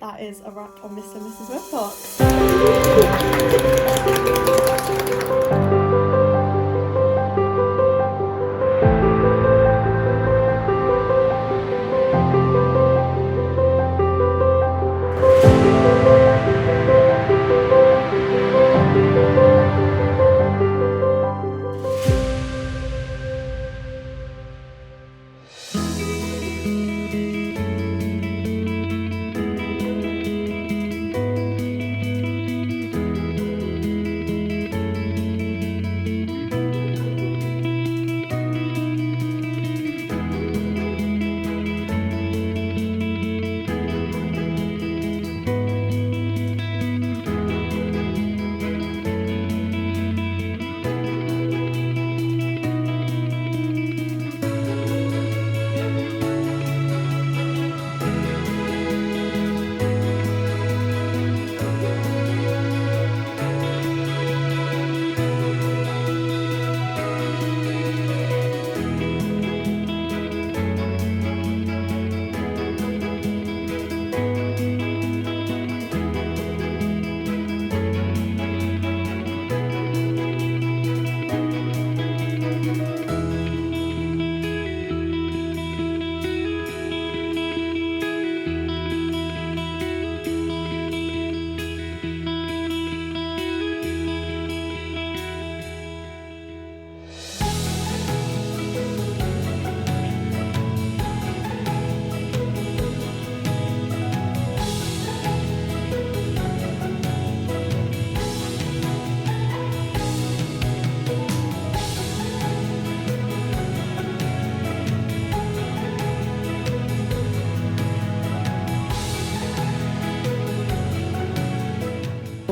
That is a wrap on Mr and Mrs Wilcox.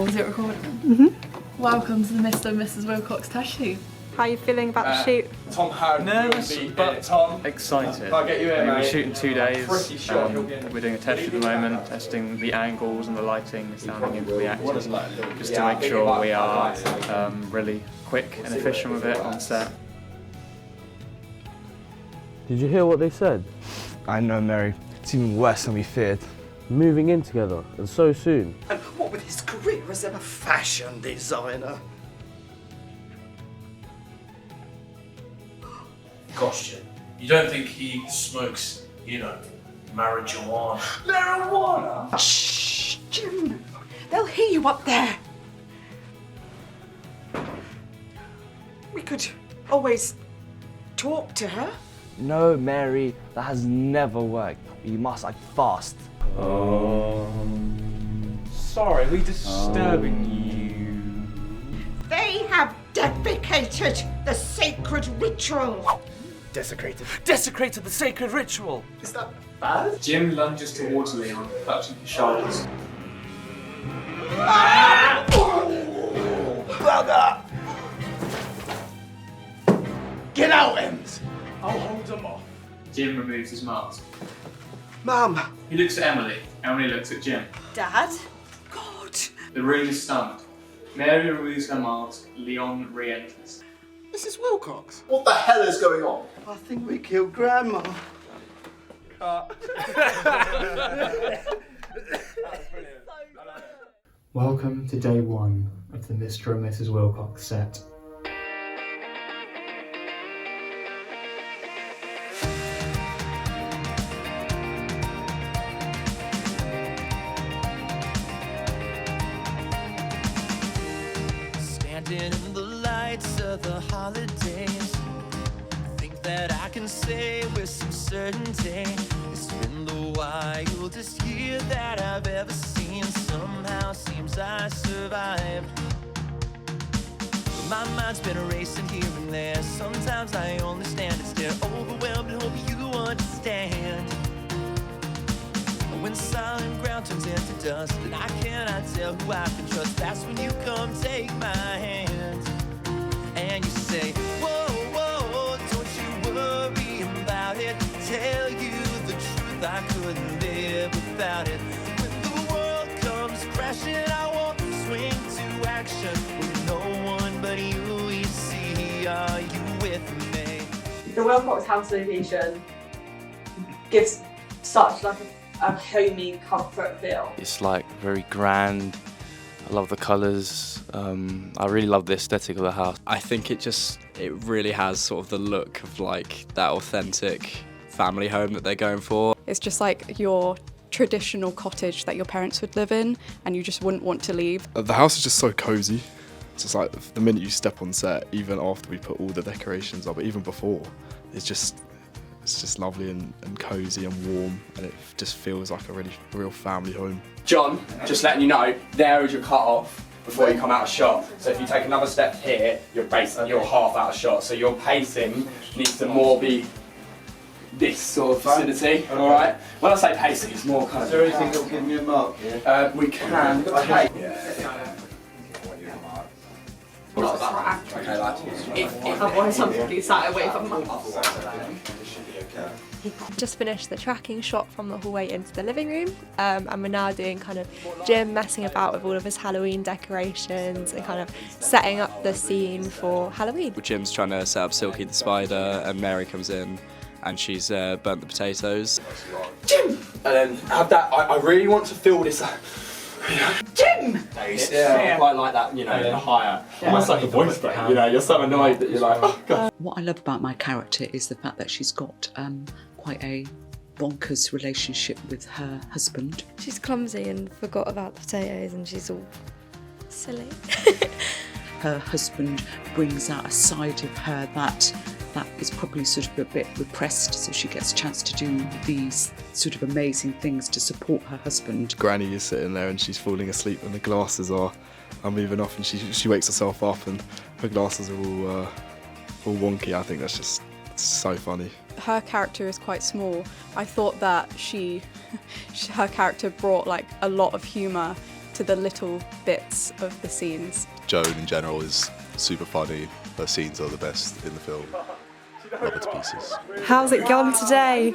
Is it recording? Mm-hmm. Welcome to the Mr and Mrs Wilcox test shoot. How are you feeling about the shoot? Tom Howard. Nervous, but Tom. excited. I'll get you in, We're mate. shooting 2 days. Pretty sure he'll We're doing a test at the moment, testing the angles and the lighting, the sounding into the actors, just to make sure we are really quick and efficient with it on set. Did you hear what they said? I know, Mary. It's even worse than we feared. Moving in together, and so soon. And what with his career as a fashion designer? Gosh, Jim, you don't think he smokes, you know, marijuana? Marijuana? Shh, Jim. They'll hear you up there. We could always talk to her. No, Mary, that has never worked. You must act fast. Sorry, we disturbing you? They have defecated the sacred ritual. Desecrated the sacred ritual! Is that bad? Jim lunges towards Leon, touching his shoulders. Bugger! Get out, Ems. I'll hold him off. Jim removes his mask. Mum. He looks at Emily. Emily looks at Jim. Dad? God. The room is stunned. Mary removes her mask. Leon re-enters. Mrs Wilcox. What the hell is going on? I think we killed Grandma. Welcome to day one of the Mr and Mrs Wilcox set. Standing in the lights of the holidays, think that I can say with some certainty it's been the wildest year that I've ever seen. Somehow seems I survived. My mind's been racing here and there. Sometimes I only stand and stare, overwhelmed and hope you understand. When solid ground turns into dust and I cannot tell who I can trust, that's when you come take my hand and you say, whoa, whoa, don't you worry about it. Tell you the truth, I couldn't live without it. When the world comes crashing, I won't swing to action with no one but you see. Are you with me? The Wilcox House location gives such like a homey comfort feel. It's like very grand. I love the colours. I really love the aesthetic of the house. I think it really has sort of the look of like that authentic family home that they're going for. It's just like your traditional cottage that your parents would live in and you just wouldn't want to leave. The house is just so cosy. It's just like the minute you step on set, even after we put all the decorations up, but even before, it's just lovely and cosy and warm, and it just feels like a real family home. John, just letting you know, there is your cut off before you come out of shot. So if you take another step here, you're half out of shot. So your pacing needs to more be this sort of vicinity, alright? When I say pacing, it's more kind of... Is there anything that will give me a mark here? We can take... Not that. Okay, like... If I want somebody sat away from my... Just finished the tracking shot from the hallway into the living room, and we're now doing kind of Jim messing about with all of his Halloween decorations and kind of setting up the scene for Halloween. Jim's trying to set up Silky the spider, and Mary comes in and she's burnt the potatoes. Jim! And then have that, I really want to feel this... Jim! Yeah, I quite like that, you know, higher. Almost like a voice break, you know, you're so annoyed that you're like, oh God. What I love about my character is the fact that she's got quite a bonkers relationship with her husband. She's clumsy and forgot about the potatoes and she's all silly. Her husband brings out a side of her that is probably sort of a bit repressed, so she gets a chance to do these sort of amazing things to support her husband. Granny is sitting there and she's falling asleep and the glasses are moving off, and she wakes herself up and her glasses are all wonky. I think that's just so funny. Her character is quite small. I thought that her character brought like a lot of humour to the little bits of the scenes. Joan in general is super funny. Her scenes are the best in the film. Love her to pieces. How's it gone today?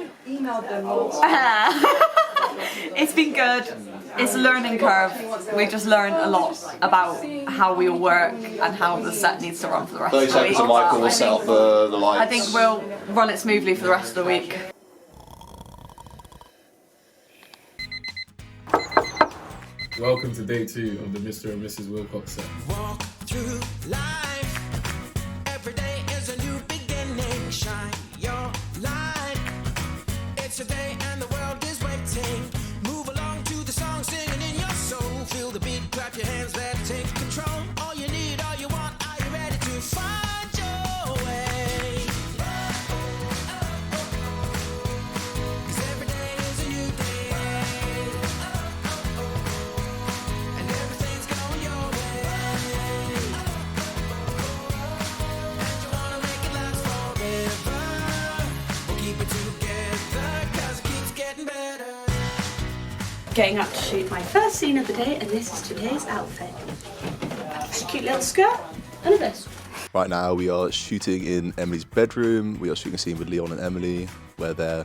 It's been good. It's a learning curve. We just learned a lot about how we work and how the set needs to run for the rest of the week. 30 seconds of Michael will set up the lights. I think we'll run it smoothly for the rest of the week. Welcome to day 2 of the Mr. and Mrs Wilcox set. Walk through life. Every day is a new beginning. Shine your light. It's a day and the world is waiting. Move along to the song, singing in your soul. Feel the beat, clap your hands, let it take control. All you need, all you want, are you ready to find your way? 'Cause every day is a new day. And everything's going your way. And you wanna make it last forever. We'll keep it together, 'cause it keeps getting better. Getting up to shoot my first scene of the day, and this is today's outfit. It's a cute little skirt and a vest. Right now we are shooting in Emily's bedroom. We are shooting a scene with Leon and Emily where they're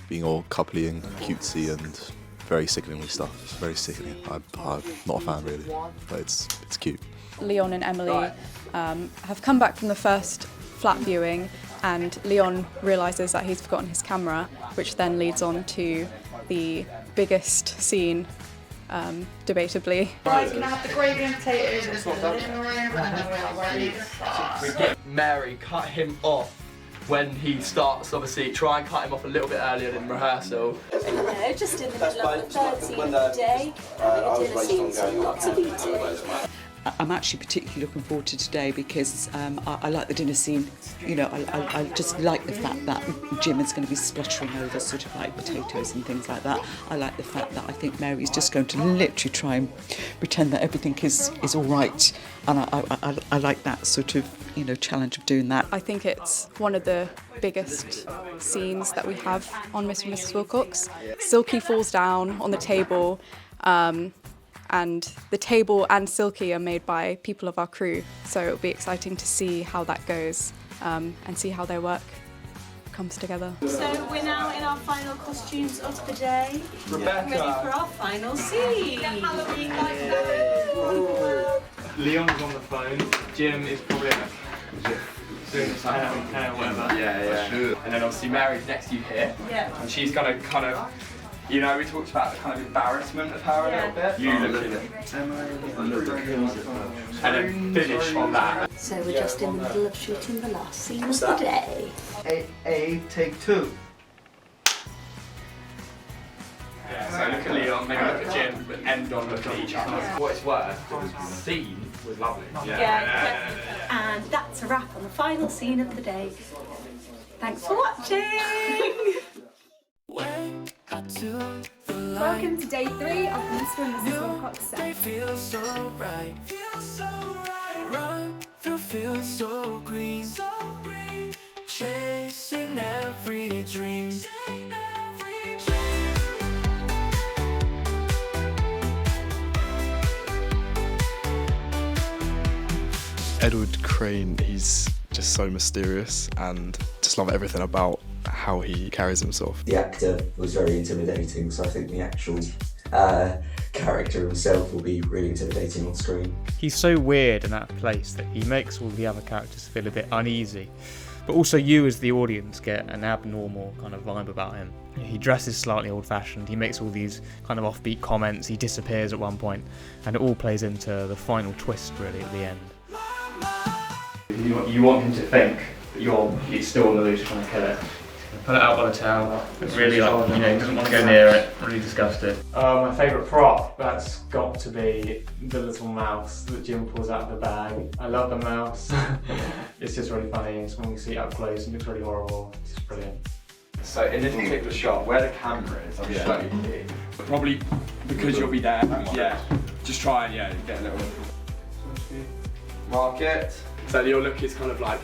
being all coupley and cutesy and very sickeningly stuff. It's very sickening. I'm not a fan really, but it's cute. Leon and Emily have come back from the first flat viewing, and Leon realises that he's forgotten his camera, which then leads on to the biggest scene, debatably. Right, can I have the gravy and potatoes into the living room? Mary cut him off when he starts, obviously, try and cut him off a little bit earlier than rehearsal. No, just in the middle of the third scene of the day, having a dinner scene, so lots of eating. I'm actually particularly looking forward to today because I like the dinner scene. You know, I just like the fact that Jim is going to be spluttering over sort of like potatoes and things like that. I like the fact that I think Mary's just going to literally try and pretend that everything is all right, and I like that sort of, you know, challenge of doing that. I think it's one of the biggest scenes that we have on Mr. and Mrs Wilcox. Silky falls down on the table, and the table and Silky are made by people of our crew, so it'll be exciting to see how that goes and see how their work comes together. So we're now in our final costumes of the day. Rebecca. Ready for our final scene. Leon's on the phone. Jim is probably doing his hair or whatever. Yeah. And then obviously Mary's next to you here. Yeah. And she's gonna kind of You know, we talked about the kind of embarrassment of her a little bit. You look at and then finish on that. So we're just in the middle of shooting the last scene of the day. Take 2. Yeah, so look at Leon, maybe look at Jim, but end on looking at each other. What it's worth, the scene was lovely. And that's a wrap on the final scene of the day. Thanks for watching! Welcome to day 3 of the Mr and Mrs Wilcox set. Feel so right, run through fields so green, chasing every dream. Edward Crane, he's just so mysterious, and just love everything about how he carries himself. The actor was very intimidating, so I think the actual character himself will be really intimidating on screen. He's so weird in that place that he makes all the other characters feel a bit uneasy, but also you as the audience get an abnormal kind of vibe about him. He dresses slightly old-fashioned, he makes all these kind of offbeat comments, he disappears at one point, and it all plays into the final twist really at the end. You want him to think that he's still on the loose trying to kill it. Pull it out by the tail, really like, he doesn't want to go near it, really disgusted. My favourite prop, that's got to be the little mouse that Jim pulls out of the bag. I love the mouse. It's just really funny, it's when we see it up close and it looks really horrible, it's just brilliant. So in this particular shot, where the camera is, I'm showing you, but probably because you'll be there, just try and get a little mark it. So your look is kind of like,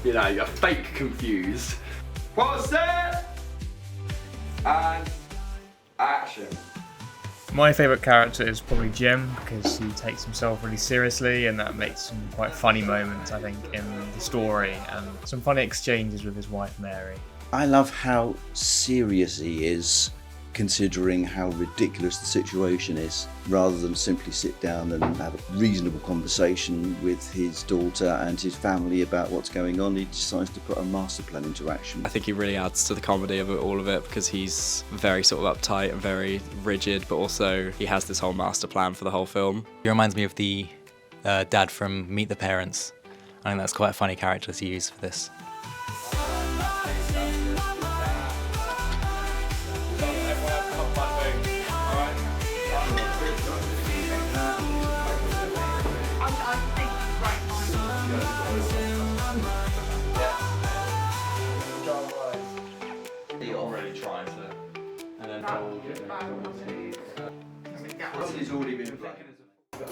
you're fake confused. What's that? And action. My favourite character is probably Jim, because he takes himself really seriously and that makes some quite funny moments, I think, in the story and some funny exchanges with his wife Mary. I love how serious he is, considering how ridiculous the situation is, rather than simply sit down and have a reasonable conversation with his daughter and his family about what's going on. He decides to put a master plan into action. I think he really adds to the comedy of all of it because he's very sort of uptight and very rigid, but also he has this whole master plan for the whole film. He reminds me of the dad from Meet the Parents. I think that's quite a funny character to use for this.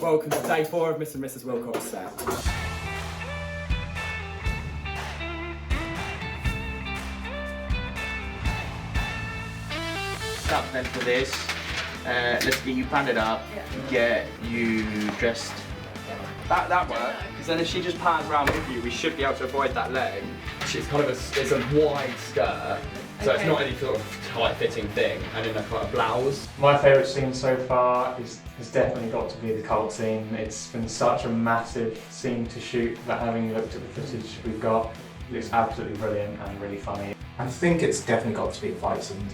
Welcome to day 4 of Mr and Mrs Wilcox set. Up then for this, let's get you banded up, get you dressed. That works, because then if she just pans around with you, we should be able to avoid that leg. It's kind of it's a wide skirt, so it's not any sort of tight-fitting thing, and in a kind of blouse. My favourite scene so far has definitely got to be the cult scene. It's been such a massive scene to shoot that having looked at the footage we've got, it's absolutely brilliant and really funny. I think it's definitely got to be the fight scene,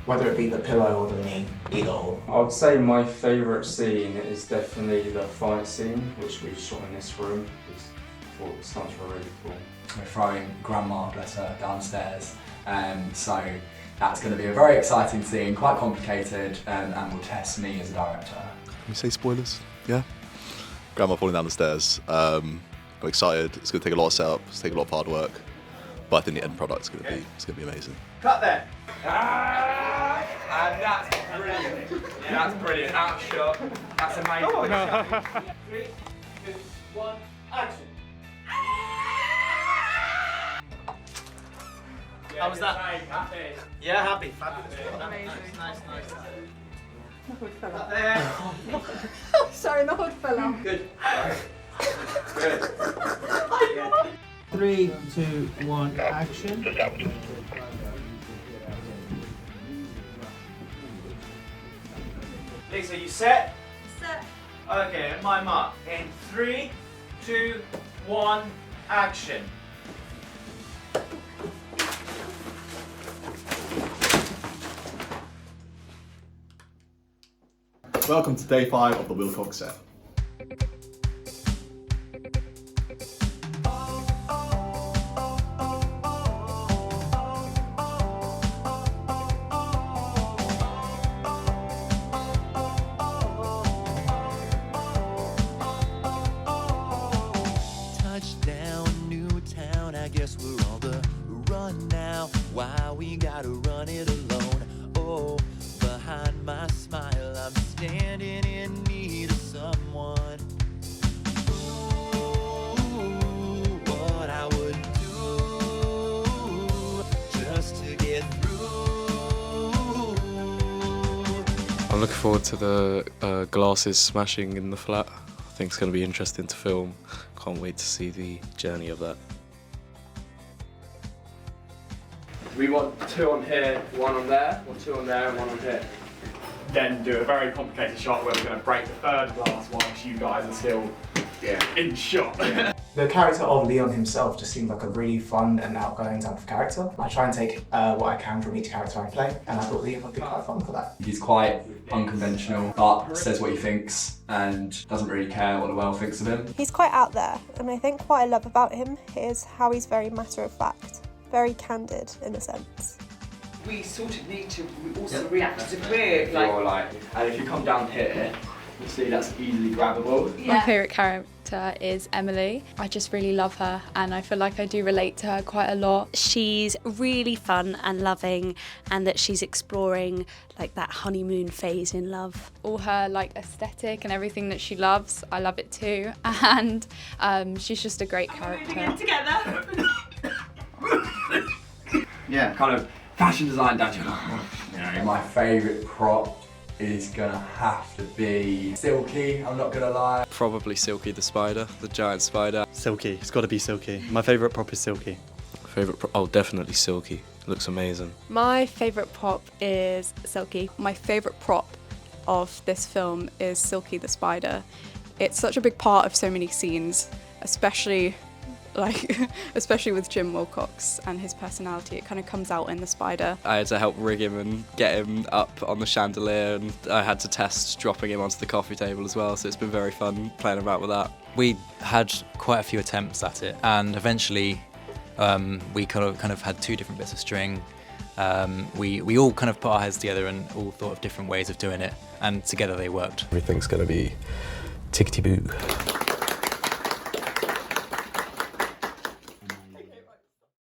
whether it be the pillow or the knee, either or. I would say my favourite scene is definitely the fight scene, which we've shot in this room. I thought the stunts were really cool. We're throwing Grandma, bless her, downstairs, so that's going to be a very exciting scene, quite complicated, and will test me as a director. Can we say spoilers? Yeah? Grandma falling down the stairs. I'm excited. It's going to take a lot of setup, it's going to take a lot of hard work, but I think the end product's going to be amazing. Cut there. And that's brilliant. That's brilliant. Out shot. That's amazing. Oh, no. 3, 2, 1, action. How was that? Happy. Yeah, happy. Amazing. Nice. The hood fell Up off. there. Sorry, the hood fell off. Good. Good. 3, 2, 1, action. Lisa, you set? Set. Okay, my mark. In 3, 2, 1, action. Welcome to day 5 of the Wilcox set. Touchdown, new town, I guess we're on the run now. Why we gotta run it alone? Oh, behind my smile, I'm standing in need of someone. Ooh, what I would do just to get through. I'm looking forward to the glasses smashing in the flat. I think it's going to be interesting to film. Can't wait to see the journey of that. We want 2 on here, 1 on there, or 2 on there and 1 on here. Then do a very complicated shot where we're going to break the third glass whilst you guys are still in shot. The character of Leon himself just seemed like a really fun and outgoing type of character. I try and take what I can from each character I play, and I thought Leon would be quite fun for that. He's quite unconventional, but says what he thinks and doesn't really care what the world thinks of him. He's quite out there, and I think what I love about him is how he's very matter of fact, very candid in a sense. We sort of need to also react as if we're and if you come down here, you'll see that's easily grabbable. My favourite character is Emily. I just really love her and I feel like I do relate to her quite a lot. She's really fun and loving, and that she's exploring like that honeymoon phase in love. All her like aesthetic and everything that she loves, I love it too. And she's just a great character. Together. Yeah, kind of fashion design dad. My favourite prop is gonna have to be Silky, I'm not gonna lie. Probably Silky the spider, the giant spider. Silky, it's got to be Silky. My favourite prop is Silky. Oh, definitely Silky. Looks amazing. My favourite prop is Silky. My favourite prop of this film is Silky the spider. It's such a big part of so many scenes, especially with Jim Wilcox and his personality. It kind of comes out in the spider. I had to help rig him and get him up on the chandelier, and I had to test dropping him onto the coffee table as well, so it's been very fun playing about with that. We had quite a few attempts at it, and eventually we kind of had 2 different bits of string. We all kind of put our heads together and all thought of different ways of doing it, and together they worked. Everything's going to be tickety-boo.